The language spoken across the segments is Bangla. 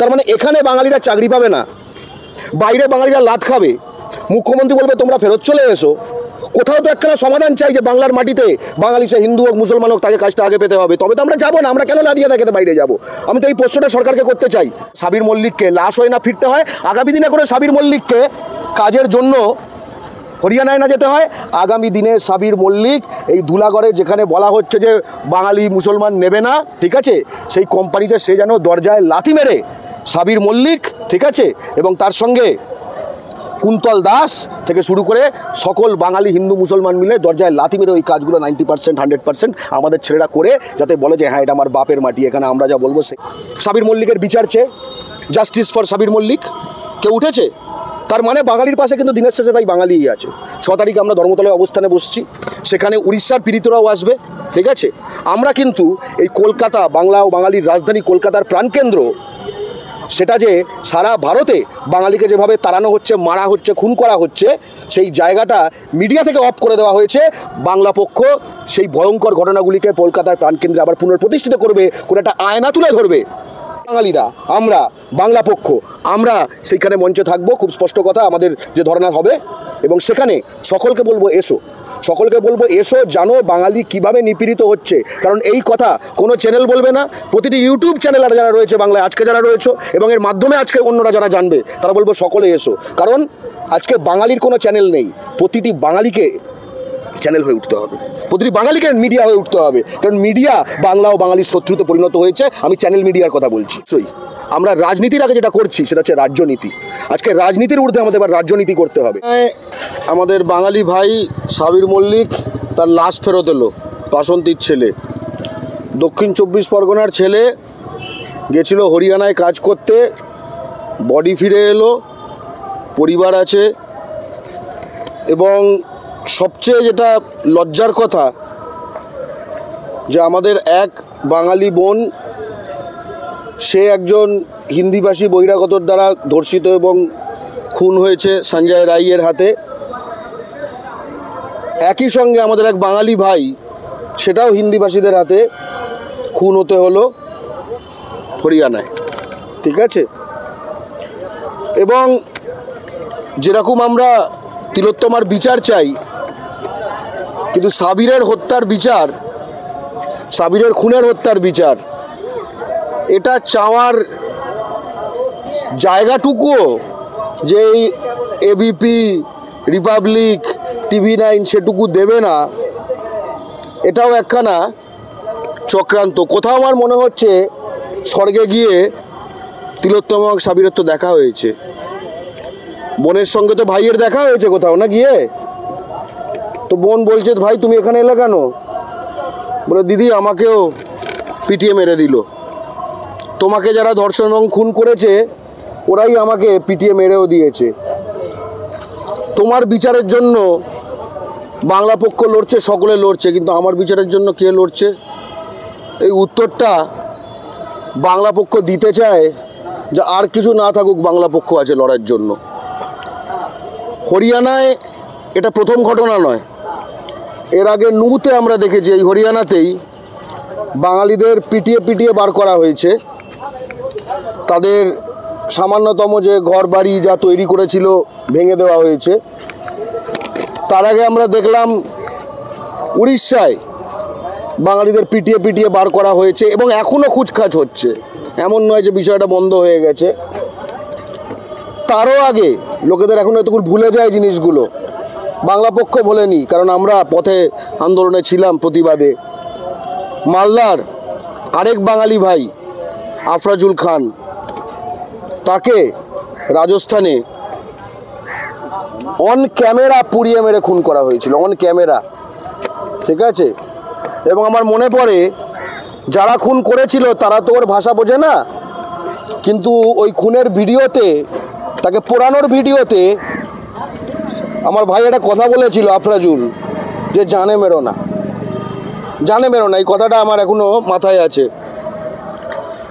তার মানে এখানে বাঙালিরা চাকরি পাবে না, বাইরে বাঙালিরা লাত খাবে, মুখ্যমন্ত্রী বলবে তোমরা ফেরত চলে এসো। কোথাও তো একখানা সমাধান চাই যে বাংলার মাটিতে বাঙালি সে হিন্দু হোক মুসলমান হোক তাকে কাজটা আগে পেতে হবে, তবে তো আমরা যাবো না। আমরা কেন লাদিয়ে থাকে বাইরে যাব? আমি তো এই প্রশ্নটা সরকারকে করতে চাই। সাবির মল্লিককে লাশ হয়ে না ফিরতে হয়, আগামী দিনে করে সাবির মল্লিককে কাজের জন্য হরিয়ানায় না যেতে হয়। আগামী দিনে সাবির মল্লিক এই ধুলাগড়ে যেখানে বলা হচ্ছে যে বাঙালি মুসলমান নেবে না, ঠিক আছে, সেই কোম্পানিতে সে যেন দরজায় লাথি মেরে সাবির মল্লিক, ঠিক আছে, এবং তার সঙ্গে কুন্তল দাস থেকে শুরু করে সকল বাঙালি হিন্দু মুসলমান মিলে দরজায় লাথি মেরে ওই কাজগুলো 90% 100% আমাদের ছেলেরা করে, যাতে বলে যে হ্যাঁ এটা আমার বাপের মাটি, এখানে আমরা যা বলবো সে। সাবির মল্লিকের বিচার চেয়ে জাস্টিস ফর সাবির মল্লিক কেউ উঠেছে? তার মানে বাঙালির পাশে কিন্তু দিনের শেষে ভাই বাঙালিই আছে। 6 তারিখে আমরা ধর্মতলায় অবস্থানে বসছি, সেখানে উড়িষ্যার পীড়িতরাও আসবে, ঠিক আছে। আমরা কিন্তু এই কলকাতা, বাংলা ও বাঙালির রাজধানী কলকাতার প্রাণকেন্দ্র, সেটা যে সারা ভারতে বাঙালিকে যেভাবে তাড়ানো হচ্ছে, মারা হচ্ছে, খুন করা হচ্ছে, সেই জায়গাটা মিডিয়া থেকে অফ করে দেওয়া হয়েছে। বাংলা পক্ষ সেই ভয়ঙ্কর ঘটনাগুলিকে কলকাতার প্রাণকেন্দ্রে আবার পুনঃপ্রতিষ্ঠিত করবে, কোনো একটা আয়না তুলে ধরবে। বাঙালিরা, আমরা বাংলা পক্ষ, আমরা সেইখানে মঞ্চে থাকবো, খুব স্পষ্ট কথা আমাদের যে ধর্ণা হবে, এবং সেখানে সকলকে বলবো এসো, সকলকে বলবো এসো, জানো বাঙালি কিভাবে নিপীড়িত হচ্ছে। কারণ এই কথা কোনো চ্যানেল বলবে না, প্রতিটি ইউটিউব চ্যানেল যারা রয়েছে বাংলায় আজকে যারা রয়েছে, এবং এর মাধ্যমে আজকে অন্যরা যারা জানবে, তারা বলবো সকলে এসো। কারণ আজকে বাঙালির কোনো চ্যানেল নেই, প্রতিটি বাঙালিকে চ্যানেল হয়ে উঠতে হবে, প্রতিটি বাঙালিকে মিডিয়া হয়ে উঠতে হবে। কারণ মিডিয়া বাংলা ও বাঙালির শত্রুতে পরিণত হয়েছে। আমি চ্যানেল মিডিয়ার কথা বলছি। আমরা রাজনীতির আগে যেটা করছি সেটা হচ্ছে রাজ্যনীতি। আজকে রাজনীতির ঊর্ধ্বে আমাদের এবার রাজ্যনীতি করতে হবে। আমাদের বাঙালি ভাই সাবির মল্লিক তার লাশ ফেরত এলো, বাসন্তীর ছেলে, দক্ষিণ 24 পরগনার ছেলে, গেছিল হরিয়ানায় কাজ করতে, বডি ফিরে এলো, পরিবার আছে। এবং সবচেয়ে যেটা লজ্জার কথা যে আমাদের এক বাঙালি বোন, সে একজন হিন্দিভাষী বহিরাগতর দ্বারা ধর্ষিত এবং খুন হয়েছে সঞ্জয় রায়ের হাতে। একই সঙ্গে আমাদের এক বাঙালি ভাই, সেটাও হিন্দিভাষীদের হাতে খুন হতে হলো হরিয়ানায়, ঠিক আছে। এবং যেরকম আমরা তিলোত্তমার বিচার চাই, কিন্তু সাবিরের হত্যার বিচার, সাবিরের খুনের হত্যার বিচার, এটা চাওয়ার জায়গাটুকুও যে এই এবিপি, রিপাবলিক, TV9 সেটুকু দেবে না, এটাও একখানা চক্রান্ত। কোথাও আমার মনে হচ্ছে স্বর্গে গিয়ে তিলোত্তমা এবং সাবিরের তো দেখা হয়েছে, বোনের সঙ্গে তো ভাইয়ের দেখা হয়েছে কোথাও না গিয়ে। তো বোন বলছে ভাই তুমি এখানে এলে কেন? বলে দিদি আমাকেও পিটিয়ে মেরে দিল, তোমাকে যারা ধর্ষণ এবং খুন করেছে ওরাই আমাকে পিটিয়ে মেরেও দিয়েছে। তোমার বিচারের জন্য বাংলা পক্ষ লড়ছে, সকলে লড়ছে, কিন্তু আমার বিচারের জন্য কে লড়ছে? এই উত্তরটা বাংলা পক্ষ দিতে চায় যে আর কিছু না থাকুক, বাংলা পক্ষ আছে লড়ার জন্য। হরিয়ানায় এটা প্রথম ঘটনা নয়, এর আগে নুতে আমরা দেখেছি এই হরিয়ানাতেই বাঙালিদের পিটিয়ে পিটিয়ে বার করা হয়েছে, তাদের সামান্যতম যে ঘর বাড়ি যা তৈরি করেছিল ভেঙে দেওয়া হয়েছে। তার আগে আমরা দেখলাম উড়িষ্যায় বাঙালিদের পিটিয়ে পিটিয়ে বার করা হয়েছে, এবং এখনও খুঁজখাজ হচ্ছে, এমন নয় যে বিষয়টা বন্ধ হয়ে গেছে। তারও আগে লোকেদের এখন এতটুকু ভুলে যায় জিনিসগুলো, বাংলা পক্ষ ভোলেনি, কারণ আমরা পথে আন্দোলনে ছিলাম প্রতিবাদে। মালদার আরেক বাঙালি ভাই আফরাজুল খান, তাকে রাজস্থানে অন ক্যামেরা পুড়িয়ে মেরে খুন করা হয়েছিল, অন ক্যামেরা, ঠিক আছে। এবং আমার মনে পড়ে যারা খুন করেছিল তারা তো ওর ভাষা বোঝে না, কিন্তু ওই খুনের ভিডিওতে, তাকে পোড়ানোর ভিডিওতে আমার ভাই একটা কথা বলেছিল আফরাজুল, যে জানে মেরো না, জানে মেরো না। এই কথাটা আমার এখনও মাথায় আছে।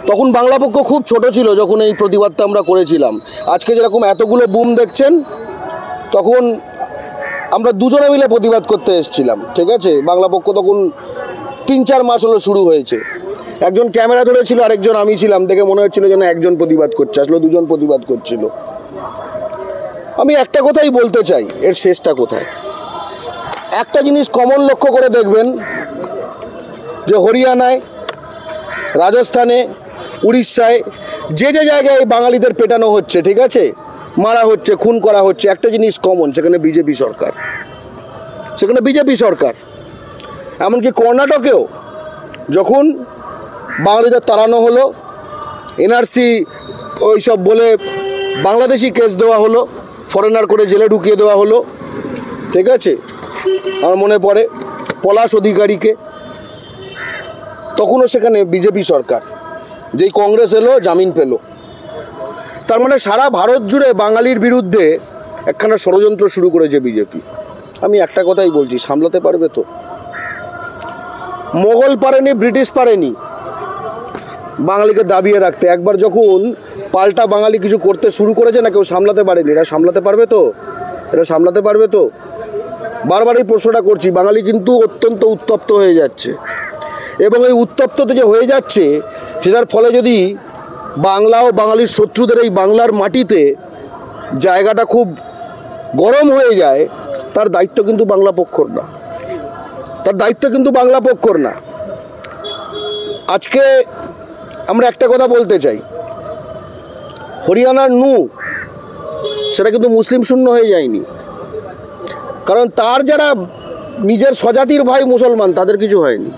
তখন বাংলা পক্ষ খুব ছোট ছিল যখন এই প্রতিবাদটা আমরা করেছিলাম। আজকে যেরকম এতগুলো বুম দেখছেন, তখন আমরা দুজনে মিলে প্রতিবাদ করতে এসেছিলাম, ঠিক আছে। বাংলা পক্ষ তখন 3-4 মাস হলো শুরু হয়েছে। একজন ক্যামেরা ধরেছিল, আরেকজন আমি ছিলাম, দেখে মনে হচ্ছিল যেন একজন প্রতিবাদ করছে, আসলে দুজন প্রতিবাদ করছিল। আমি একটা কথাই বলতে চাই, এর শেষটা কোথায়? একটা জিনিস কমন লক্ষ্য করে দেখবেন যে হরিয়ানায়, রাজস্থানে, উড়িষ্যায় যে যে জায়গায় বাঙালিদের পেটানো হচ্ছে, ঠিক আছে, মারা হচ্ছে, খুন করা হচ্ছে, একটা জিনিস কমন, সেখানে বিজেপি সরকার, সেখানে বিজেপি সরকার। এমনকি কর্ণাটকেও যখন বাঙালিদের তাড়ানো হলো, এনআরসি ওই সব বলে বাংলাদেশি কেস দেওয়া হলো, ফরেনার করে জেলে ঢুকিয়ে দেওয়া হলো, ঠিক আছে, আমার মনে পড়ে পলাশ অধিকারীকে, তখনও সেখানে বিজেপি সরকার, যেই কংগ্রেস এলো জামিন পেল। তার মানে সারা ভারত জুড়ে বাঙালির বিরুদ্ধে একখানা ষড়যন্ত্র শুরু করেছে বিজেপি। আমি একটা কথাই বলছি, সামলাতে পারবে তো? মোগল পারেনি, ব্রিটিশ পারেনি বাঙালিকে দাবিয়ে রাখতে। একবার যখন পাল্টা বাঙালি কিছু করতে শুরু করেছে না, কেউ সামলাতে পারেনি। এরা সামলাতে পারবে তো? এরা সামলাতে পারবে তো? বারবার এই প্রশ্নটা করছি। বাঙালি কিন্তু অত্যন্ত উত্তপ্ত হয়ে যাচ্ছে, এবং এই উত্তপ্ত যে হয়ে যাচ্ছে সেটার ফলে যদি বাংলা ও বাঙালির শত্রুদের এই বাংলার মাটিতে জায়গাটা খুব গরম হয়ে যায়, তার দায়িত্ব কিন্তু বাংলা পক্ষর না, তার দায়িত্ব কিন্তু বাংলা পক্ষর না। আজকে আমরা একটা কথা বলতে চাই, হরিয়ানার নু সেটা কিন্তু মুসলিম শূন্য হয়ে যায়নি, কারণ তার যারা নিজের স্বজাতির ভাই মুসলমান তাদের কিছু হয়নি,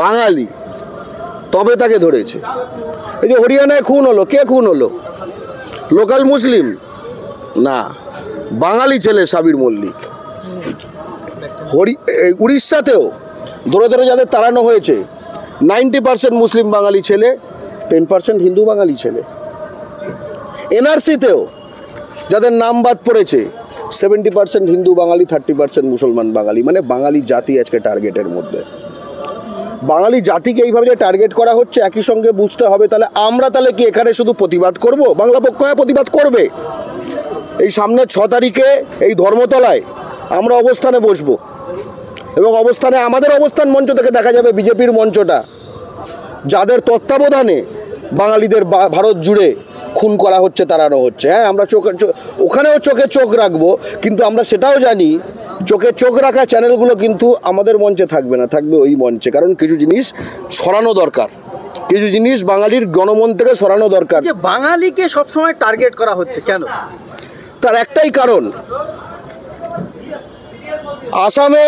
বাঙালি তবে তাকে ধরেছে। এই যে হরিয়ানায় খুন হলো, কে খুন হলো? লোকাল মুসলিম না, বাঙালি ছেলে সাবির মল্লিক। উড়িষ্যাতেও ধরে ধরে যাদের তাড়ানো হয়েছে 90% মুসলিম বাঙালি ছেলে, 10% হিন্দু বাঙালি ছেলে। এনআরসিতেও যাদের নাম বাদ পড়েছে 70% হিন্দু বাঙালি, 30% মুসলমান বাঙালি। মানে বাঙালি জাতি আজকে টার্গেটের মধ্যে। বাঙালি জাতিকে এইভাবে যে টার্গেট করা হচ্ছে, একই সঙ্গে বুঝতে হবে তাহলে আমরা তাহলে কি এখানে শুধু প্রতিবাদ করব? বাংলা পক্ষ প্রতিবাদ করবে। এই সামনের 6 তারিখে এই ধর্মতলায় আমরা অবস্থানে বসবো, এবং অবস্থানে আমাদের অবস্থান মঞ্চ থেকে দেখা যাবে বিজেপির মঞ্চটা, যাদের তত্ত্বাবধানে বাঙালিদের ভারত জুড়ে খুন করা হচ্ছে, তাড়ানো হচ্ছে। হ্যাঁ, আমরা ওখানেও চোখে চোখ রাখবো, কিন্তু আমরা সেটাও জানি চোখে চোখ রাখা চ্যানেলগুলো কিন্তু আমাদের মঞ্চে থাকবে না, থাকবে ওই মঞ্চে। কারণ কিছু জিনিস সরানো দরকার, কিছু জিনিস বাঙালির জনমন থেকে সরানো দরকার। যে বাঙালিকে সবসময় টার্গেট করা হচ্ছে কেন? তার একটাই কারণ, আসামে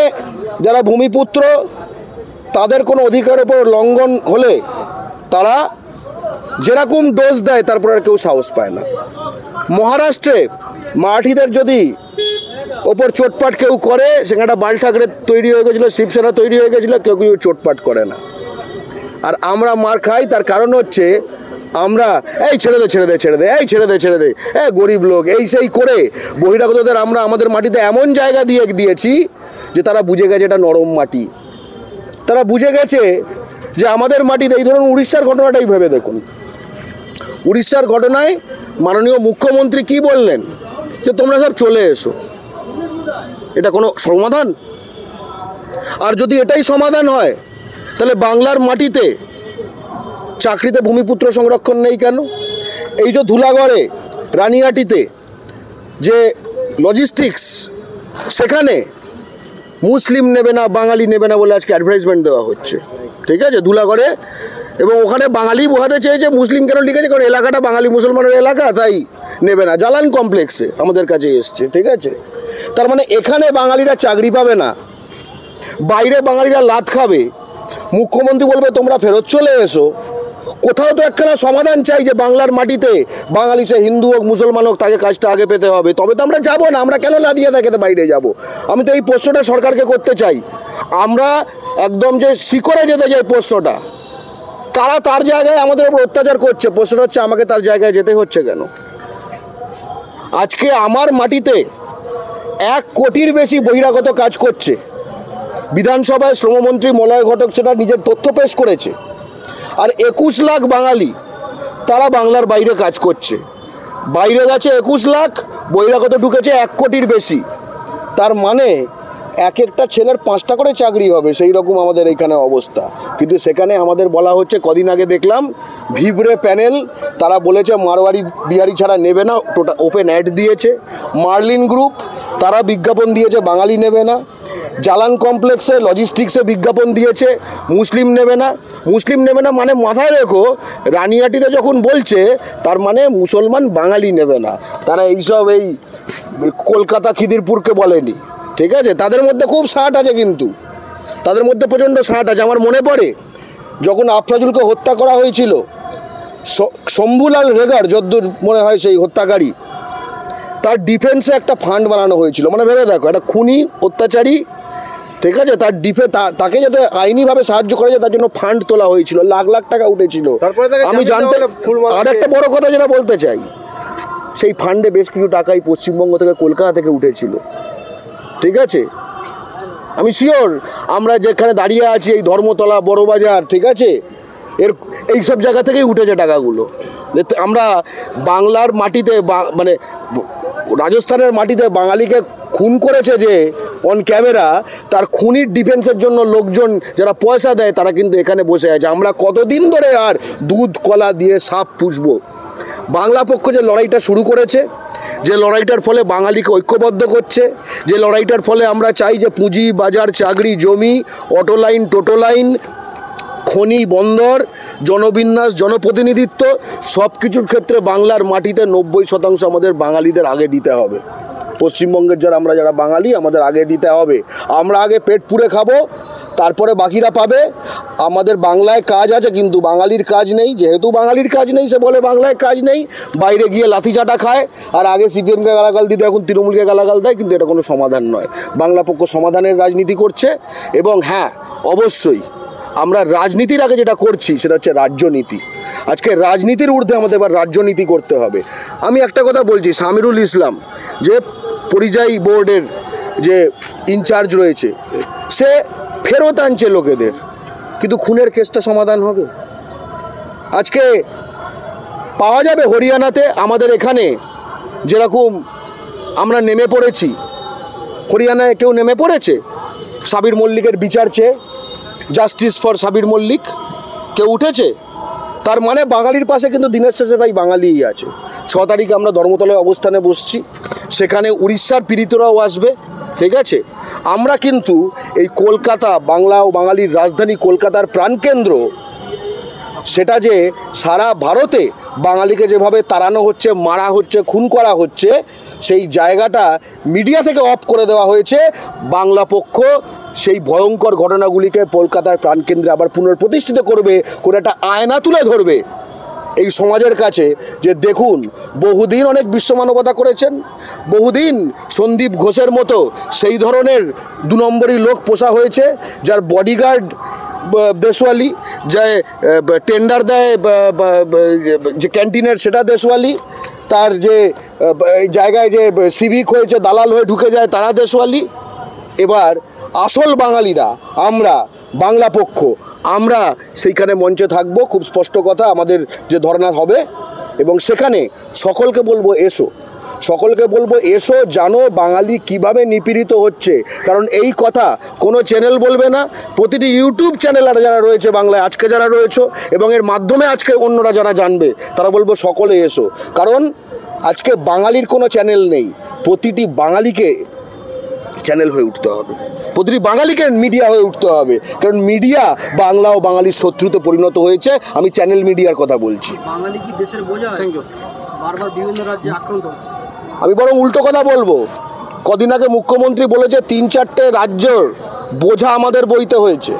যারা ভূমিপুত্র তাদের কোনো অধিকারের উপর লঙ্ঘন হলে তারা যেরকম ডোজ দেয় তারপর আর কেউ সাহস পায় না। মহারাষ্ট্রে মারাঠিদের যদি ওপর চোটপাট কেউ করে, সেখানে বাল ঠাকরে তৈরি হয়ে গেছিলো, শিবসেনা তৈরি হয়ে গেছিলো, কেউ কেউ চোটপাট করে না। আর আমরা মার খাই, তার কারণ হচ্ছে আমরা এই ছেড়ে দে ছেড়ে দে ছেড়ে দে, এই ছেড়ে দে ছেড়ে দে, গরিব লোক, এই সেই করে বহিরাগতদের আমরা আমাদের মাটিতে এমন জায়গা দিয়েছি যে তারা বুঝে গেছে এটা নরম মাটি। তারা বুঝে গেছে যে আমাদের মাটিতে, এই ধরুন উড়িষ্যার ঘটনাটাই ভেবে দেখুন। উড়িষ্যার ঘটনায় মাননীয় মুখ্যমন্ত্রী কি বললেন? যে তোমরা সব চলে এসো। এটা কোনো সমাধান? আর যদি এটাই সমাধান হয়, তাহলে বাংলার মাটিতে চাকরিতে ভূমিপুত্র সংরক্ষণ নেই কেন? এই যে ধুলাগড়ে, রানিহাটিতে যে লজিস্টিক্স, সেখানে মুসলিম নেবে না, বাঙালি নেবে না বলে আজকে অ্যাডভার্টাইজমেন্ট দেওয়া হচ্ছে, ঠিক আছে, ধুলাগড়ে। এবং ওখানে বাঙালি বোঝাতে চেয়েছে, মুসলিম কেন লিখেছে? কারণ এলাকাটা বাঙালি মুসলমানের এলাকা, তাই নেবে না। জালান কমপ্লেক্সে আমাদের কাছে এসছে, ঠিক আছে। তার মানে এখানে বাঙালিরা চাকরি পাবে না, বাইরে বাঙালিরা লাত খাবে। মুখ্যমন্ত্রী বলবে তোমরা ফেরত চলে এসো। কোথাও তো একখানা সমাধান চাই যে বাংলার মাটিতে বাঙালি, সে হিন্দু হোক মুসলমান হোক, তাকে কাজটা আগে পেতে হবে, তবে তো আমরা যাবো না। আমরা কেন লাদিয়ে থাকে বাইরে যাব? আমি তো এই প্রশ্নটা সরকারকে করতে চাই। আমরা একদম যে শিকড়ে যেতে চাই প্রশ্নটা, তারা তার জায়গায় আমাদের উপর অত্যাচার করছে। প্রশ্ন হচ্ছে আমাকে তার জায়গায় যেতে হচ্ছে কেন? আজকে আমার মাটিতে 1 কোটির বেশি বহিরাগত কাজ করছে। বিধানসভায় শ্রমমন্ত্রী মলয় ঘটক সেটা নিজের তথ্য পেশ করেছে। আর 21 লাখ বাঙালি তারা বাংলার বাইরে কাজ করছে। বাইরে গেছে 21 লাখ, বহিরাগত ঢুকেছে 1 কোটির বেশি। তার মানে এক একটা ছেলের 5টা করে চাকরি হবে, সেই রকম আমাদের এইখানে অবস্থা। কিন্তু সেখানে আমাদের বলা হচ্ছে, কদিন আগে দেখলাম ভিবরে প্যানেল, তারা বলেছে মারোয়ারি বিহারি ছাড়া নেবে না, টোটাল ওপেন অ্যাড দিয়েছে। মার্লিন গ্রুপ তারা বিজ্ঞাপন দিয়েছে বাঙালি নেবে না। জালান কমপ্লেক্সে লজিস্টিক্সে বিজ্ঞাপন দিয়েছে মুসলিম নেবে না। মুসলিম নেবে না মানে মাথায় রেখো, রানিয়াটিতে যখন বলছে তার মানে মুসলমান বাঙালি নেবে না। তারা এইসব এই কলকাতা খিদিরপুরকে বলেনি, ঠিক আছে? তাদের মধ্যে খুব সাঁট আছে, কিন্তু তাদের মধ্যে প্রচণ্ড সাঁট আছে। আমার মনে পড়ে যখন আফরাজুলকে হত্যা করা হয়েছিল, শম্ভুলাল রেগার যদ্দূর মনে হয় সেই হত্যাকারী, তার ডিফেন্সে একটা ফান্ড বানানো হয়েছিল। মানে ভেবে দেখো, একটা খুনি অত্যাচারী, ঠিক আছে, তার তাকে যাতে আইনিভাবে সাহায্য করা যায় তার জন্য ফান্ড তোলা হয়েছিল, লাখ লাখ টাকা উঠেছিল। আমি জানতে আর একটা বড় কথা যেটা বলতে চাই, সেই ফান্ডে বেশ কিছু টাকাই পশ্চিমবঙ্গ থেকে কলকাতা থেকে উঠেছিল, ঠিক আছে? আমি শিওর আমরা যেখানে দাঁড়িয়ে আছি, এই ধর্মতলা, বড়বাজার, ঠিক আছে, এইসব জায়গা থেকেই উঠেছে টাকাগুলো। আমরা বাংলার মাটিতে মানে রাজস্থানের মাটিতে বাঙালিকে খুন করেছে যে অন ক্যামেরা, তার খুনির ডিফেন্সের জন্য লোকজন যারা পয়সা দেয় তারা কিন্তু এখানে বসে আছে। আমরা কতদিন ধরে আর দুধ কলা দিয়ে সাপ পুষবো? বাংলা পক্ষ যে লড়াইটা শুরু করেছে, যে লড়াইটার ফলে বাঙালিকে ঐক্যবদ্ধ করছে, যে লড়াইটার ফলে আমরা চাই যে পুঁজি বাজার, চাকরি, জমি, অটো লাইন, টোটো লাইন, খনি, বন্দর, জনবিন্যাস, জনপ্রতিনিধিত্ব, সব কিছুর ক্ষেত্রে বাংলার মাটিতে 90% আমাদের বাঙালিদের আগে দিতে হবে। পশ্চিমবঙ্গের আমরা যারা বাঙালি, আমাদের আগে দিতে হবে। আমরা আগে পেট পুড়ে খাবো, তারপরে বাকিরা পাবে। আমাদের বাংলায় কাজ আছে, কিন্তু বাঙালির কাজ নেই। যেহেতু বাঙালির কাজ নেই, সে বলে বাংলায় কাজ নেই, বাইরে গিয়ে লাথি চাটা খায়। আর আগে সিপিএমকে গালাগাল দিত, এখন তৃণমূলকে গালাগাল দেয়। কিন্তু এটা কোনো সমাধান নয়। বাংলা পক্ষ সমাধানের রাজনীতি করছে। এবং হ্যাঁ, অবশ্যই আমরা রাজনীতির আগে যেটা করছি সেটা হচ্ছে রাজ্যনীতি। আজকে রাজনীতির ঊর্ধ্বে আমাদের এবার রাজ্যনীতি করতে হবে। আমি একটা কথা বলছি, সামিরুল ইসলাম যে পরিযায়ী বোর্ডের যে ইনচার্জ রয়েছে, সে ফেরত আনছে লোকেদের, কিন্তু খুনের কেসটা সমাধান হবে? আজকে পাওয়া যাবে হরিয়ানাতে, আমাদের এখানে যেরকম আমরা নেমে পড়েছি, হরিয়ানায় কেউ নেমে পড়েছে সাবির মল্লিকের বিচার চেয়ে? জাস্টিস ফর সাবির মল্লিক কেউ উঠেছে? তার মানে বাঙালির পাশে কিন্তু দিনের শেষে ভাই বাঙালিই আছে। 6 তারিখে আমরা ধর্মতলায় অবস্থানে বসছি, সেখানে উড়িষ্যার পীড়িতরাও আসবে, ঠিক আছে? আমরা কিন্তু এই কলকাতা, বাংলা ও বাঙালির রাজধানী কলকাতার প্রাণকেন্দ্র, সেটা যে সারা ভারতে বাঙালিকে যেভাবে তাড়ানো হচ্ছে, মারা হচ্ছে, খুন করা হচ্ছে, সেই জায়গাটা মিডিয়া থেকে অফ করে দেওয়া হয়েছে। বাংলা পক্ষ সেই ভয়ঙ্কর ঘটনাগুলিকে কলকাতার প্রাণকেন্দ্রে আবার পুনঃপ্রতিষ্ঠিত করবে, করে একটা আয়না তুলে ধরবে এই সমাজের কাছে যে দেখুন, বহুদিন অনেক বিশ্বমানবতা করেছেন, বহুদিন সন্দীপ ঘোষের মতো সেই ধরনের 2 নম্বরই লোক পোষা হয়েছে, যার বডিগার্ড দেশওয়ালি, যে টেন্ডার দেয় যে ক্যান্টিনের সেটা দেশওয়ালি, তার যে জায়গায় যে সিভিক হয়েছে দালাল হয়ে ঢুকে যায় তারা দেশওয়ালি। এবার আসল বাঙালিরা, আমরা বাংলা পক্ষ, আমরা সেইখানে মঞ্চে থাকবো। খুব স্পষ্ট কথা, আমাদের যে ধর্ণা হবে, এবং সেখানে সকলকে বলবো এসো, সকলকে বলবো এসো, জানো বাঙালি কিভাবে নিপীড়িত হচ্ছে। কারণ এই কথা কোনো চ্যানেল বলবে না, প্রতিটি ইউটিউব চ্যানেল যারা রয়েছে বাংলায় আজকে, যারা রয়েছে এবং এর মাধ্যমে আজকে অন্যরা যারা জানবে, তারা বলবো সকলে এসো। কারণ আজকে বাঙালির কোনো চ্যানেল নেই, প্রতিটি বাঙালিকে চ্যানেল হয়ে উঠতে হবে, প্রতিটি বাঙালিকে মিডিয়া হয়ে উঠতে হবে। কারণ মিডিয়া বাংলা ও বাঙালির শত্রুতে পরিণত হয়েছে। আমি চ্যানেল মিডিয়ার কথা বলছি। বাঙালি কি দেশের বোঝা? বারবার বিভিন্ন রাজ্যে আক্রান্ত হচ্ছে। আমি বরং উল্টো কথা বলবো, কদিন আগে মুখ্যমন্ত্রী বলেছে 3-4টে রাজ্যর বোঝা আমাদের বইতে হচ্ছে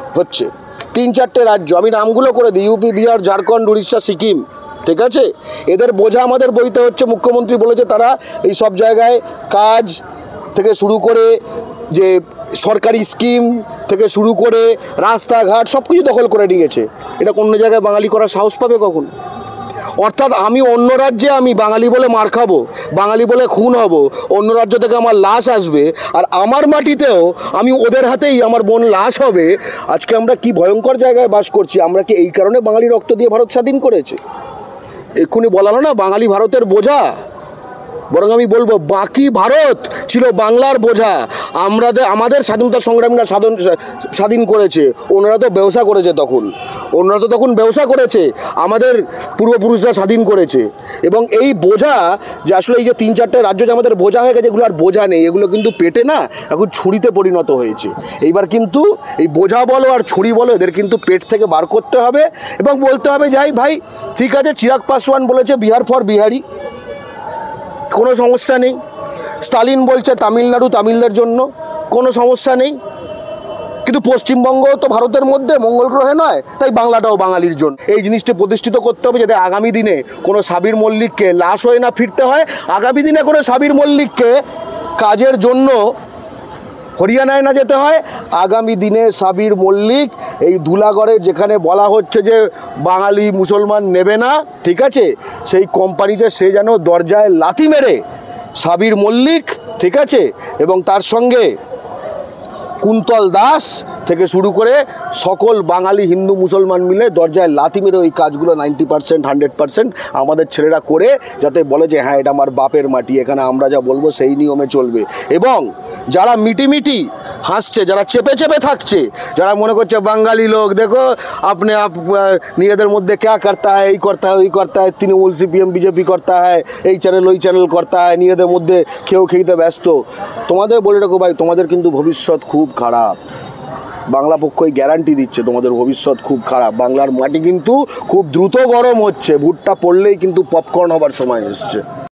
3-4টে রাজ্য, আমি নামগুলো করে দিই, ইউপি, বিহার, ঝাড়খণ্ড, উড়িষ্যা, সিকিম, ঠিক আছে? এদের বোঝা আমাদের বইতে হচ্ছে। মুখ্যমন্ত্রী বলেছে তারা এই সব জায়গায় কাজ থেকে শুরু করে, যে সরকারি স্কিম থেকে শুরু করে রাস্তাঘাট সব কিছু দখল করে নিয়েছে। এটা অন্য জায়গায় বাঙালি করার সাহস পাবে কখন? অর্থাৎ আমি অন্য রাজ্যে আমি বাঙালি বলে মার খাবো, বাঙালি বলে খুন হব, অন্য রাজ্য থেকে আমার লাশ আসবে, আর আমার মাটিতেও আমি ওদের হাতেই আমার বোন লাশ হবে। আজকে আমরা কি ভয়ঙ্কর জায়গায় বাস করছি। আমরা কি এই কারণে বাঙালি রক্ত দিয়ে ভারত স্বাধীন করেছে? এক্ষুনি বলা হলো না বাঙালি ভারতের বোঝা, বরং আমি বলবো বাকি ভারত ছিল বাংলার বোঝা। আমাদের স্বাধীনতা সংগ্রামীরা স্বাধীন করেছে, ওনারা তো ব্যবসা করেছে তখন ব্যবসা করেছে, আমাদের পূর্বপুরুষরা স্বাধীন করেছে। এবং এই বোঝা যে আসলে এই যে 3-4টে রাজ্য যে আমাদের বোঝা হয়ে গেছে, এগুলো আর বোঝা নেই, এগুলো কিন্তু পেটে না, এখন ছুরিতে পরিণত হয়েছে। এইবার কিন্তু এই বোঝা বলো আর ছুরি বলো, এদের কিন্তু পেট থেকে বার করতে হবে এবং বলতে হবে যাই ভাই ঠিক আছে, চিরাগ পাসওয়ান বলেছে বিহার ফর বিহারি, কোনো সমস্যা নেই। স্টালিন বলছে তামিলনাড়ু তামিলদের জন্য, কোনো সমস্যা নেই। কিন্তু পশ্চিমবঙ্গ তো ভারতের মধ্যে, মঙ্গল গ্রহে নয়, তাই বাংলাটাও বাঙালির জন্য। এই জিনিসটি প্রতিষ্ঠিত করতে হবে যাতে আগামী দিনে কোনো সাবির মল্লিককে লাশ হয়ে না ফিরতে হয়, আগামী দিনে কোনো সাবির মল্লিককে কাজের জন্য হরিয়ানায় না যেতে হয়, আগামী দিনে সাবির মল্লিক এই ধুলাগড়ে যেখানে বলা হচ্ছে যে বাঙালি মুসলমান নেবে না, ঠিক আছে, সেই কোম্পানিতে সে যেন দরজায় লাথি মেরে সাবির মল্লিক, ঠিক আছে, এবং তার সঙ্গে কুন্তল দাস থেকে শুরু করে সকল বাঙালি হিন্দু মুসলমান মিলে দরজায় লাথি মেরে ওই কাজগুলো 90% 100% আমাদের ছেলেরা করে, যাতে বলে যে হ্যাঁ এটা আমার বাপের মাটি, এখানে আমরা যা বলবো সেই নিয়মে চলবে। এবং যারা মিটিমিটি হাসছে, যারা চেপে চেপে থাকছে, যারা মনে করছে বাঙালি লোক দেখো আপনি নিজেদের মধ্যে ক্যা করতা হয়, এই করতা হয় ওই করতা হয়, তৃণমূল সিপিএম বিজেপি করতা হয়, এই চ্যানেল ওই চ্যানেল করতা হয়, নিজেদের মধ্যে খেতে ব্যস্ত, তোমাদের বলে রাখো ভাই, তোমাদের কিন্তু ভবিষ্যৎ খুব খারাপ। বাংলা পক্ষই গ্যারান্টি দিচ্ছে তোমাদের ভবিষ্যৎ খুব খারাপ। বাংলার মাটি কিন্তু খুব দ্রুত গরম হচ্ছে, ভুট্টা পড়লেই কিন্তু পপকর্ন হবার সময় এসছে।